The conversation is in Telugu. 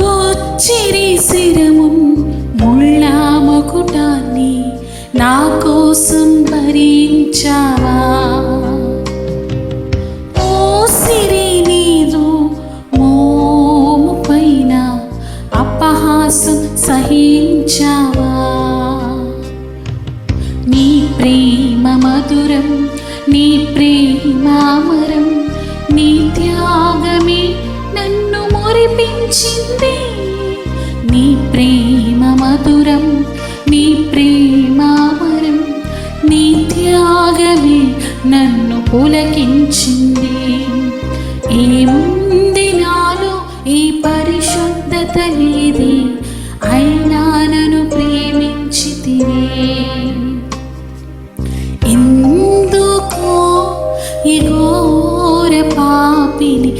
గొచ్చిరి శిరము ముళ్ళ ముకుటాన్ని నా కోసం భరించావా. ఓ సిరి నీదు మోము పైన అపహాసం సహించావా. నీ ప్రేమ మధురం, నీ ప్రేమ అమరం, నీ త్యాగమే నన్ను మురిపించింది. నీ ప్రేమ మధురం, నీ ప్రేమ అమరం, నీ త్యాగమే నన్ను పులకించింది. ఏముంది నాలో ఈ పరిశుద్ధత లేదే, అయినా నన్ను ప్రేమించితివే. ఎందుకో ఈ ఘోర పాపిని